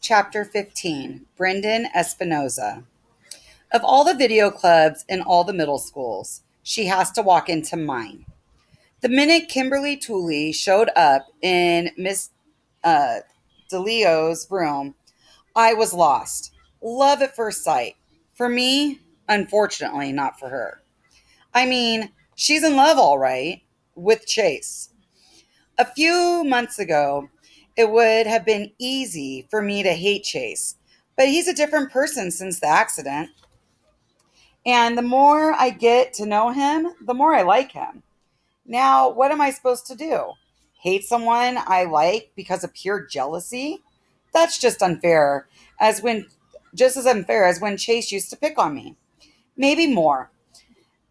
Chapter 15, Brendan Espinoza. Of all the video clubs in all the middle schools, she has to walk into mine. The minute Kimberly Tooley showed up in Miss uh, DeLeo's room, I was lost. Love at first sight. For me, unfortunately, not for her. I mean, she's in love, all right, with Chase. A few months ago, it would have been easy for me to hate Chase, but he's a different person since the accident. And the more I get to know him, the more I like him. Now, what am I supposed to do? Hate someone I like because of pure jealousy? That's just as unfair as when Chase used to pick on me. Maybe more,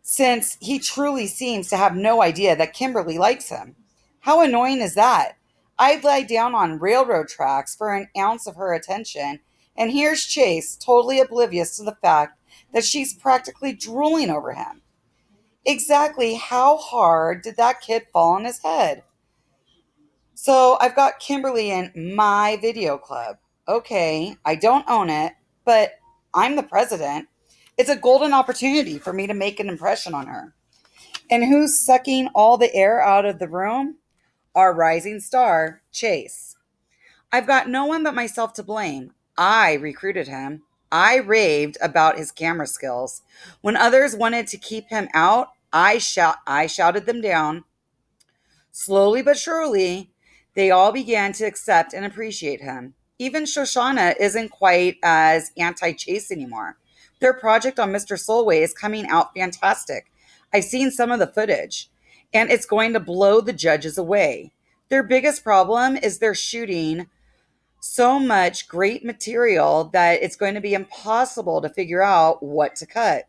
since he truly seems to have no idea that Kimberly likes him. How annoying is that? I'd lie down on railroad tracks for an ounce of her attention, and here's Chase, totally oblivious to the fact that she's practically drooling over him. Exactly how hard did that kid fall on his head? So I've got Kimberly in my video club. Okay, I don't own it, but I'm the president. It's a golden opportunity for me to make an impression on her. And who's sucking all the air out of the room? Our rising star, Chase. I've got no one but myself to blame. I recruited him. I raved about his camera skills. When others wanted to keep him out, I shouted them down. Slowly but surely, they all began to accept and appreciate him. Even Shoshana isn't quite as anti Chase anymore. Their project on Mr. Solway is coming out fantastic. I've seen some of the footage, and it's going to blow the judges away. Their biggest problem is they're shooting so much great material that it's going to be impossible to figure out what to cut.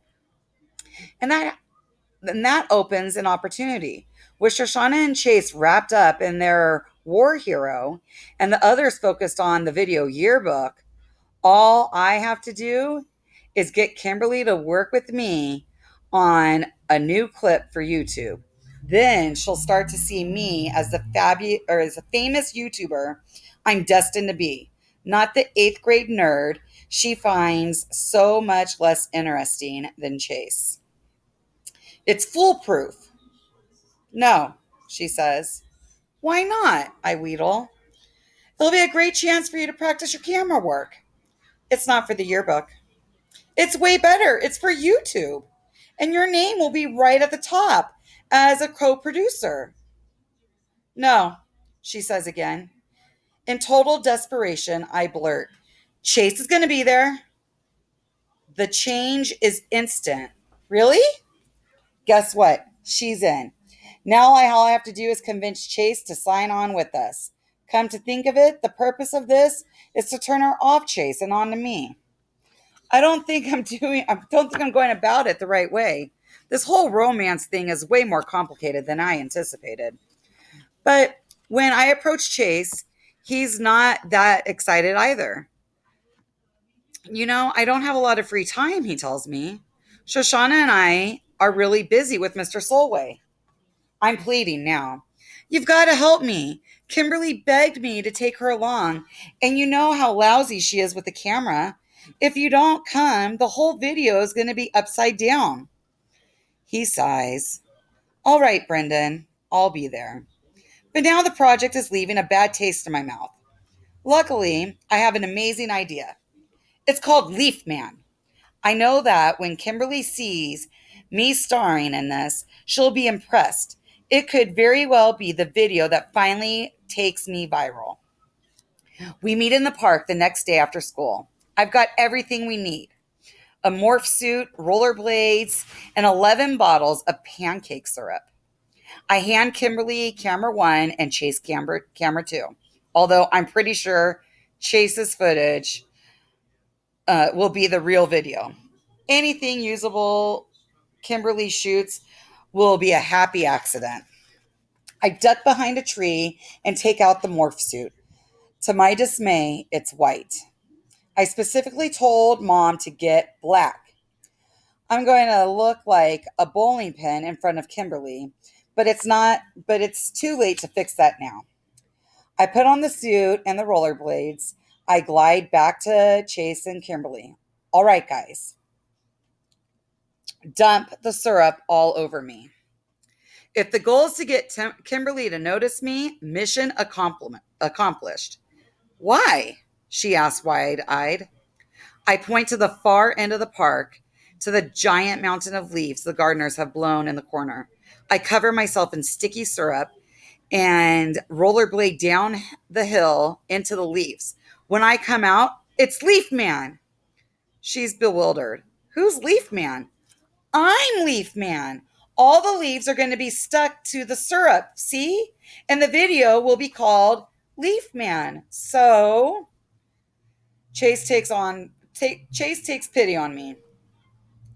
And that opens an opportunity. With Shoshana and Chase wrapped up in their war hero and the others focused on the video yearbook, all I have to do is get Kimberly to work with me on a new clip for YouTube. Then she'll start to see me as as a famous YouTuber I'm destined to be, not the eighth grade nerd she finds so much less interesting than Chase. It's foolproof. No, she says. Why not? I wheedle. It'll be a great chance for you to practice your camera work. It's not for the yearbook. It's way better. It's for YouTube. And your name will be right at the top as a co producer. No, she says again. In total desperation, I blurt, Chase is going to be there. The change is instant. Really? Guess what? She's in. Now all I have to do is convince Chase to sign on with us. Come to think of it, the purpose of this is to turn her off Chase and on to me. I don't think I'm going about it the right way. This whole romance thing is way more complicated than I anticipated. But when I approach Chase, he's not that excited either. I don't have a lot of free time, he tells me. Shoshana and I are really busy with Mr. Solway. I'm pleading now. You've got to help me. Kimberly begged me to take her along, and you know how lousy she is with the camera. If you don't come, the whole video is going to be upside down. He sighs. All right, Brendan, I'll be there. But now the project is leaving a bad taste in my mouth. Luckily, I have an amazing idea. It's called Leaf Man. I know that when Kimberly sees me starring in this, she'll be impressed. It could very well be the video that finally takes me viral. We meet in the park the next day after school. I've got everything we need: a morph suit, rollerblades, and 11 bottles of pancake syrup. I hand Kimberly camera one and Chase camera two, although I'm pretty sure Chase's footage will be the real video. Anything usable Kimberly shoots will be a happy accident. I duck behind a tree and take out the morph suit. To my dismay, it's white. I specifically told mom to get black. I'm going to look like a bowling pin in front of Kimberly, but it's too late to fix that now. I put on the suit and the rollerblades. I glide back to Chase and Kimberly. All right, guys, dump the syrup all over me. If the goal is to get Kimberly to notice me, mission accomplished. Why? She asked wide eyed. I point to the far end of the park, to the giant mountain of leaves the gardeners have blown in the corner. I cover myself in sticky syrup and rollerblade down the hill into the leaves. When I come out, it's Leaf Man. She's bewildered. Who's Leaf Man? I'm Leaf Man. All the leaves are going to be stuck to the syrup, see? And the video will be called Leaf Man. So Chase takes pity on me.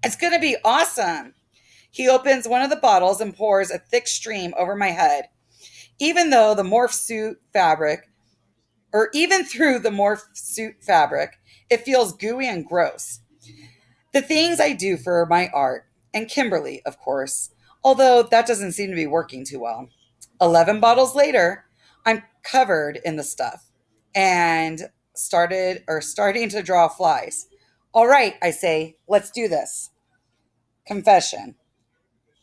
It's going to be awesome. He opens one of the bottles and pours a thick stream over my head. Even though the morph suit fabric, or even through the morph suit fabric, it feels gooey and gross. The things I do for my art, and Kimberly, of course, although that doesn't seem to be working too well. 11 bottles later, I'm covered in the stuff and starting to draw flies. All right, I say, let's do this. Confession.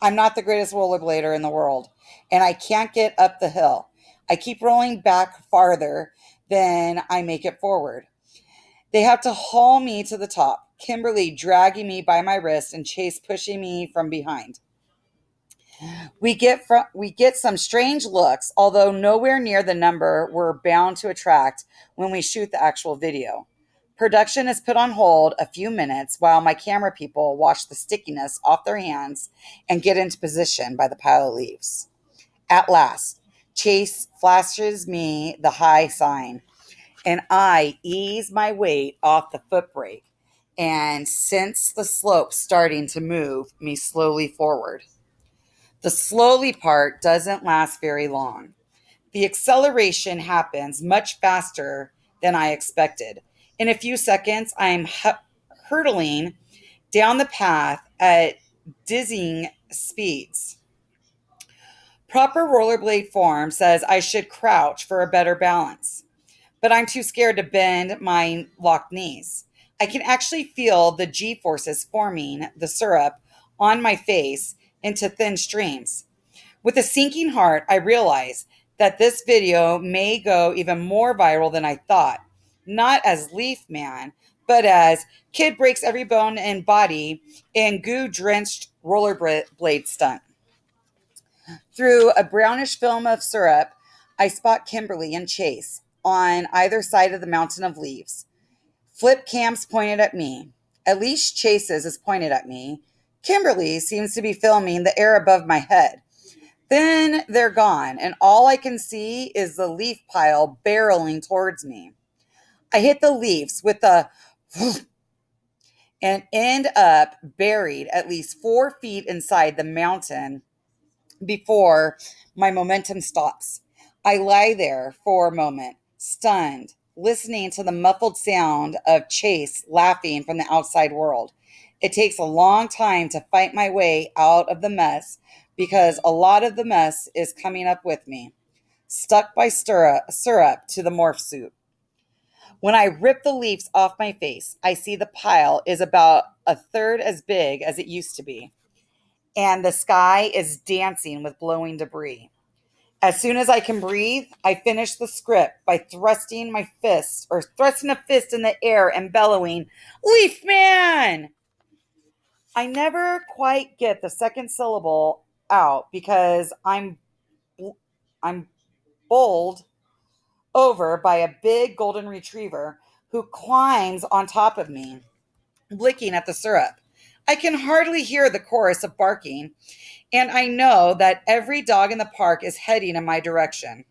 I'm not the greatest rollerblader in the world, and I can't get up the hill. I keep rolling back farther than I make it forward. They have to haul me to the top, Kimberly dragging me by my wrist and Chase pushing me from behind. We get some strange looks, although nowhere near the number we're bound to attract when we shoot the actual video. Production is put on hold a few minutes while my camera people wash the stickiness off their hands and get into position by the pile of leaves. At last, Chase flashes me the high sign, and I ease my weight off the foot brake and sense the slope starting to move me slowly forward. The slowly part doesn't last very long. The acceleration happens much faster than I expected. In a few seconds, I'm hurtling down the path at dizzying speeds. Proper rollerblade form says I should crouch for a better balance, but I'm too scared to bend my locked knees. I can actually feel the G forces forming the syrup on my face into thin streams. With a sinking heart, I realize that this video may go even more viral than I thought. Not as Leaf Man, but as kid breaks every bone and body in goo drenched rollerblade stunt. Through a brownish film of syrup, I spot Kimberly and Chase on either side of the mountain of leaves. Flip cams pointed at me. At least Chase's is pointed at me. Kimberly seems to be filming the air above my head. Then they're gone, and all I can see is the leaf pile barreling towards me. I hit the leaves with a and end up buried at least 4 feet inside the mountain before my momentum stops. I lie there for a moment, stunned, listening to the muffled sound of Chase laughing from the outside world. It takes a long time to fight my way out of the mess because a lot of the mess is coming up with me, stuck by syrup to the morph suit. When I rip the leaves off my face, I see the pile is about a third as big as it used to be, and the sky is dancing with blowing debris. As soon as I can breathe, I finish the script by thrusting a fist in the air and bellowing, "Leaf Man!" I never quite get the second syllable out because I'm bowled over by a big golden retriever who climbs on top of me, licking at the syrup. I can hardly hear the chorus of barking, and I know that every dog in the park is heading in my direction.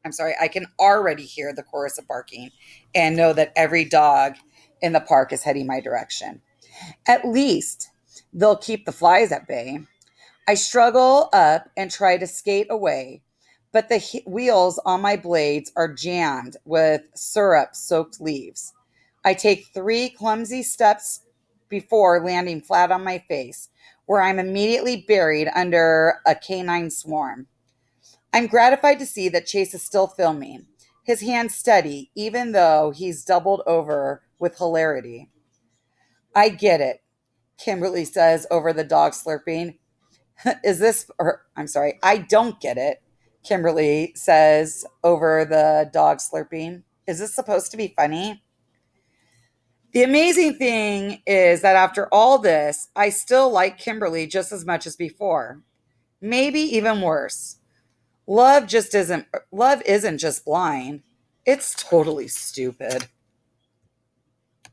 I'm sorry, I can already hear the chorus of barking and know that every dog in the park is heading my direction. At least they'll keep the flies at bay. I struggle up and try to skate away, but the wheels on my blades are jammed with syrup soaked leaves. I take 3 clumsy steps before landing flat on my face, where I'm immediately buried under a canine swarm. I'm gratified to see that Chase is still filming. his hand steady, even though he's doubled over with hilarity. I get it, Kimberly says over the dog slurping. Is this, or I'm sorry, I don't get it, Kimberly says over the dog slurping. Is this supposed to be funny? The amazing thing is that after all this, I still like Kimberly just as much as before. Maybe even worse. Love isn't just blind. It's totally stupid.